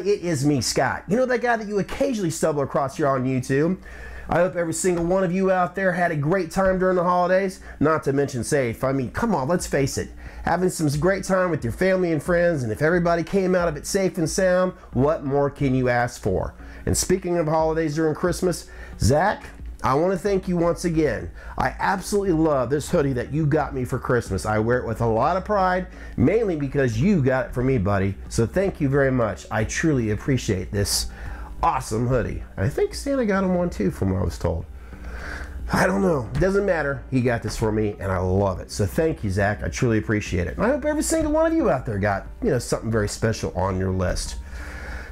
it is me, Scott. You know, that guy that you occasionally stumble across here on YouTube. I hope every single one of you out there had a great time during the holidays, not to mention safe. I mean, come on, let's face it. Having some great time with your family and friends, and if everybody came out of it safe and sound, what more can you ask for? And speaking of holidays during Christmas, Zach, I want to thank you once again. I absolutely love this hoodie that you got me for Christmas. I wear it with a lot of pride, mainly because you got it for me, buddy. So thank you very much. I truly appreciate this awesome hoodie. I think Santa got him one too, from what I was told. I don't know. Doesn't matter. He got this for me, and I love it. So thank you, Zach. I truly appreciate it. And I hope every single one of you out there got, you know, something very special on your list.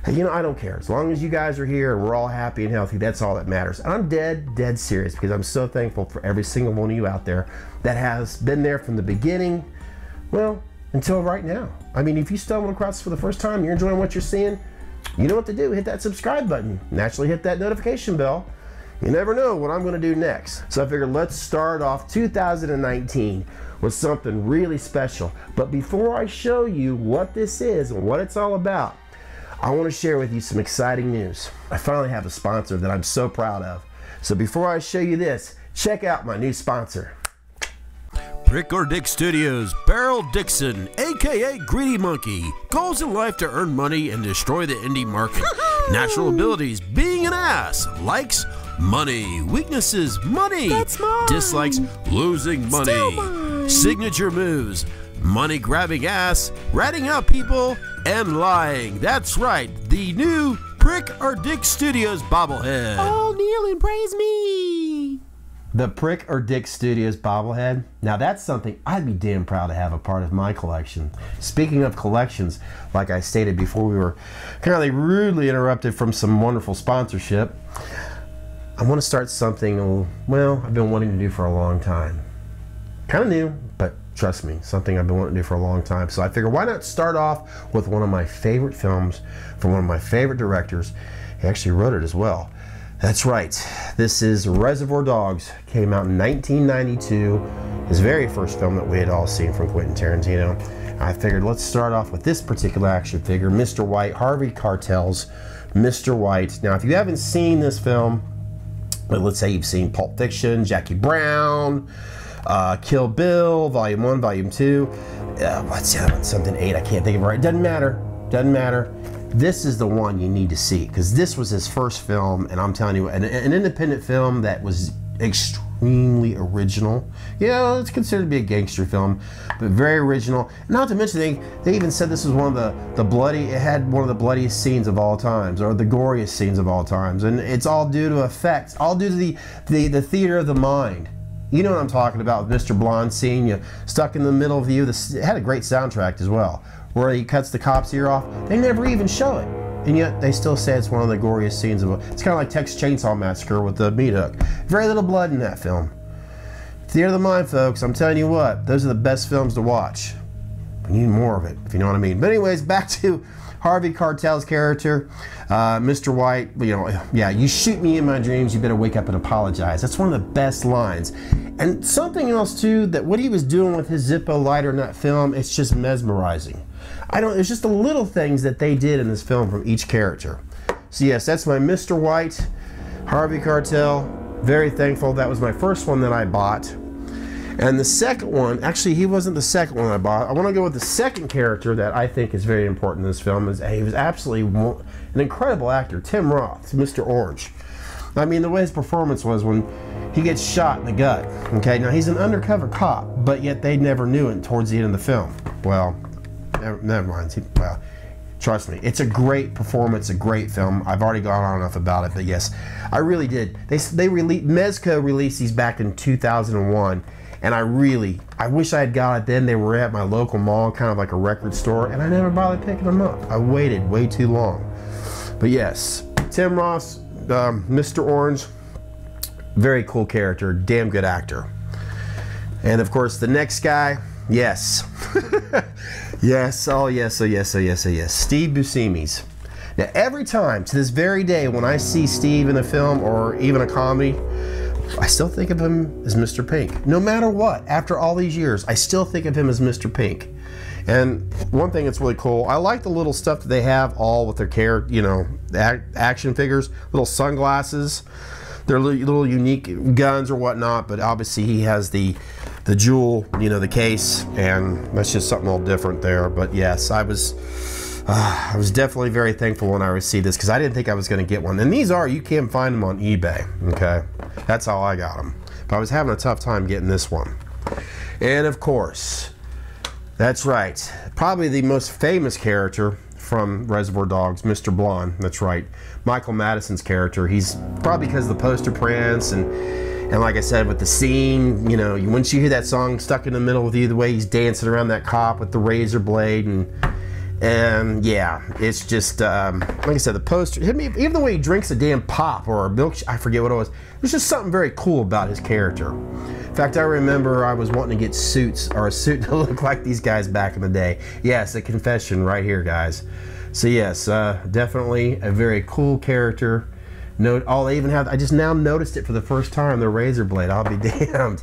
You know, I don't care. As long as you guys are here and we're all happy and healthy, that's all that matters. And I'm dead serious, because I'm so thankful for every single one of you out there that has been there from the beginning, well, until right now. I mean, if you stumble across this for the first time, you're enjoying what you're seeing, you know what to do. Hit that subscribe button. Naturally hit that notification bell. You never know what I'm going to do next. So I figured let's start off 2019 with something really special. But before I show you what this is and what it's all about, I want to share with you some exciting news. I finally have a sponsor that I'm so proud of. So before I show you this, check out my new sponsor. Brick or Dick Studios, Baryl Dick-Son, a.k.a. Greedy Monkey. Goals in life to earn money and destroy the indie market. Natural abilities, being an ass. Likes, money. Weaknesses, money. That's mine. Dislikes, losing money. Still mine. Signature moves, money grabbing ass, ratting out people, and lying. That's right, the new Brick or Dick Studios bobblehead. All kneel and praise me. The Brick or Dick Studios bobblehead. Now that's something I'd be damn proud to have a part of my collection. Speaking of collections, like I stated before, we were kind of rudely interrupted from some wonderful sponsorship. I want to start something, well, I've been wanting to do for a long time. Kind of new, but trust me, something I've been wanting to do for a long time. So I figured, why not start off with one of my favorite films from one of my favorite directors. He actually wrote it as well. That's right, this is Reservoir Dogs. Came out in 1992, his very first film that we had all seen from Quentin Tarantino. I figured let's start off with this particular action figure, Mr. White, Harvey Keitel's Mr. White. Now, if you haven't seen this film, but let's say you've seen Pulp Fiction, Jackie Brown, Kill Bill, Volume 1, Volume 2, what's the other one? Something 8, I can't think of it right. Doesn't matter. This is the one you need to see, because this was his first film, and I'm telling you, an independent film that was extremely original. Yeah, it's considered to be a gangster film, but very original. Not to mention, they even said this was one of it had one of the bloodiest scenes of all times, or the goriest scenes of all times, and it's all due to effects, all due to the theater of the mind. You know what I'm talking about with Mr. Blonde scene, you stuck in the middle of you. It had a great soundtrack as well, where he cuts the cop's ear off. They never even show it, and yet they still say it's one of the goriest scenes of it. It's kind of like Texas Chainsaw Massacre with the meat hook. Very little blood in that film. Theater of the mind, folks. I'm telling you what, those are the best films to watch. We need more of it, if you know what I mean. But anyways, back to Harvey Keitel's character, Mr. White. You know, yeah, you shoot me in my dreams, you better wake up and apologize. That's one of the best lines. And something else too, that what he was doing with his Zippo lighter in that film, it's just mesmerizing. It's just the little things that they did in this film from each character. So yes, that's my Mr. White, Harvey Keitel. Very thankful. That was my first one that I bought. And the second one, actually he wasn't the second one I bought. I want to go with the second character that I think is very important in this film. He was absolutely an incredible actor, Tim Roth, Mr. Orange. I mean, the way his performance was when he gets shot in the gut. Okay, now he's an undercover cop, but yet they never knew it towards the end of the film. Well, never mind. Well, trust me, it's a great performance, a great film. I've already gone on enough about it, but yes, I really did. Mezco released these back in 2001, and I wish I had got it then. They were at my local mall, kind of like a record store, and I never bothered picking them up. I waited way too long. But yes, Tim Roth, Mr. Orange, very cool character, damn good actor. And of course, the next guy, yes. Yes, oh yes, oh yes, oh yes, oh yes. Steve Buscemi's. Now every time, to this very day, when I see Steve in a film or even a comedy, I still think of him as Mr. Pink. No matter what, after all these years, I still think of him as Mr. Pink. And one thing that's really cool, I like the little stuff that they have all with their action figures, little sunglasses, their little unique guns or whatnot, but obviously he has the jewel, the case, and that's just something a little different there. But yes, I was definitely very thankful when I received this, because I didn't think I was going to get one. And these you can find them on eBay, okay? That's how I got them. But I was having a tough time getting this one. And of course, that's right, probably the most famous character from Reservoir Dogs, Mr. Blonde. That's right, Michael Madison's character. He's probably because of the poster prints and like I said, with the scene, once you hear that song Stuck in the Middle with You, the way he's dancing around that cop with the razor blade, and yeah, it's just, like I said, the poster, even the way he drinks a damn pop or a milkshake, I forget what it was. There's just something very cool about his character. In fact, I remember I was wanting to get suits, or a suit to look like these guys back in the day. Yes, a confession right here, guys. So yes, definitely a very cool character. They even have, I just now noticed it for the first time, the razor blade. I'll be damned.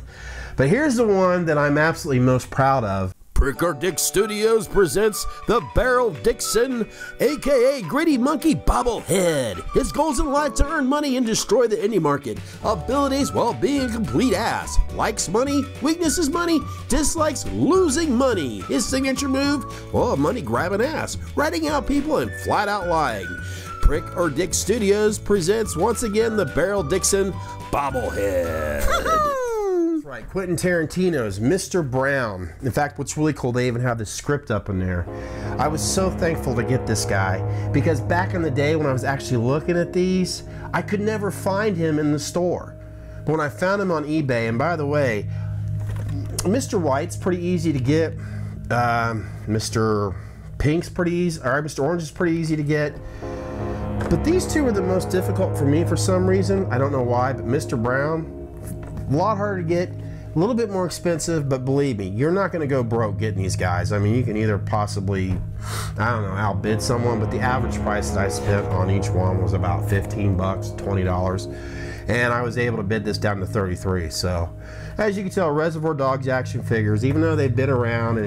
But here's the one that I'm absolutely most proud of. Prick Dick Studios presents the Baryl Dick-Son, a.k.a. Greedy Monkey BobbleHead. His goals in life to earn money and destroy the indie market. Abilities while being a complete ass. Likes money, weaknesses money, dislikes losing money. His signature move, money grabbing ass, ratting out people and flat out lying. Prick Dick Studios presents once again the Baryl Dick-Son BobbleHead. Right, Quentin Tarantino's Mr. Brown. In fact, what's really cool, they even have the script up in there. I was so thankful to get this guy, because back in the day when I was actually looking at these, I could never find him in the store. But when I found him on eBay, and by the way, Mr. White's pretty easy to get. Mr. Pink's pretty easy, or Mr. Orange is pretty easy to get. But these two were the most difficult for me for some reason. I don't know why, but Mr. Brown, a lot harder to get, a little bit more expensive, but believe me, you're not going to go broke getting these guys. I mean, you can either possibly, outbid someone, but the average price that I spent on each one was about 15 bucks, $20, and I was able to bid this down to 33. So, as you can tell, Reservoir Dogs action figures, even though they've been around, and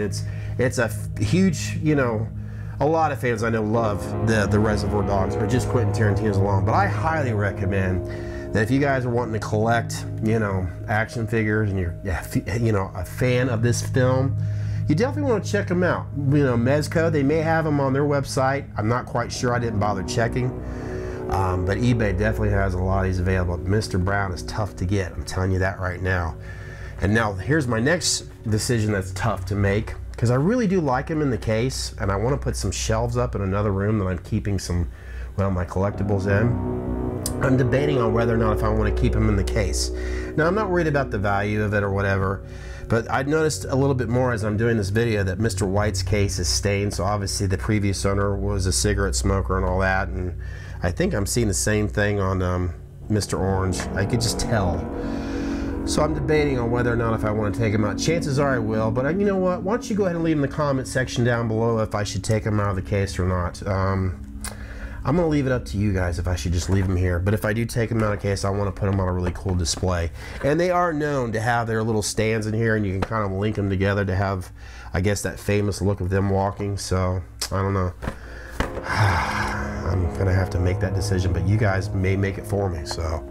it's a huge, a lot of fans I know love the Reservoir Dogs, or just Quentin Tarantino's alone, but I highly recommend that if you guys are wanting to collect, action figures, and you're, a fan of this film, you definitely want to check them out. Mezco, they may have them on their website. I'm not quite sure. I didn't bother checking. But eBay definitely has a lot of these available. Mr. Brown is tough to get. I'm telling you that right now. And now here's my next decision that's tough to make, because I really do like him in the case, and I want to put some shelves up in another room that I'm keeping some, my collectibles in. I'm debating on whether or not if I want to keep them in the case. Now, I'm not worried about the value of it or whatever, but I noticed a little bit more as I'm doing this video that Mr. White's case is stained, so obviously the previous owner was a cigarette smoker and all that, and I think I'm seeing the same thing on Mr. Orange. I could just tell. So I'm debating on whether or not if I want to take him out. Chances are I will, but you know what? Why don't you go ahead and leave in the comment section down below if I should take him out of the case or not. I'm going to leave it up to you guys if I should just leave them here. But if I do take them out of the case, I want to put them on a really cool display. And they are known to have their little stands in here, and you can kind of link them together to have, I guess, that famous look of them walking. So, I don't know. I'm going to have to make that decision, but you guys may make it for me. So,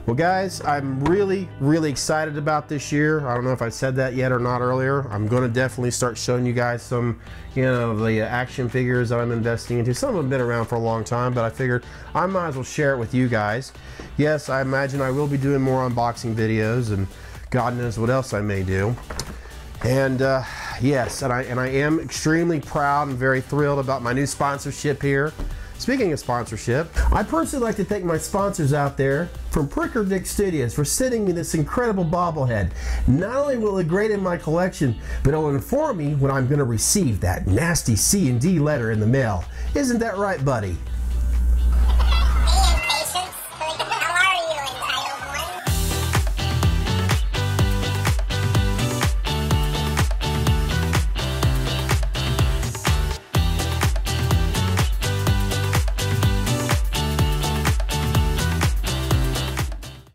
well, guys, I'm really, really excited about this year. I don't know if I said that yet or not earlier. I'm going to definitely start showing you guys some, the action figures that I'm investing into. Some of them have been around for a long time, but I figured I might as well share it with you guys. Yes, I imagine I will be doing more unboxing videos, and God knows what else I may do. And yes, and I am extremely proud and very thrilled about my new sponsorship here. Speaking of sponsorship, I personally like to thank my sponsors out there from Prick Dick Studios for sending me this incredible bobblehead. Not only will it grade in my collection, but it'll inform me when I'm going to receive that nasty C&D letter in the mail. Isn't that right, buddy? Be impatient.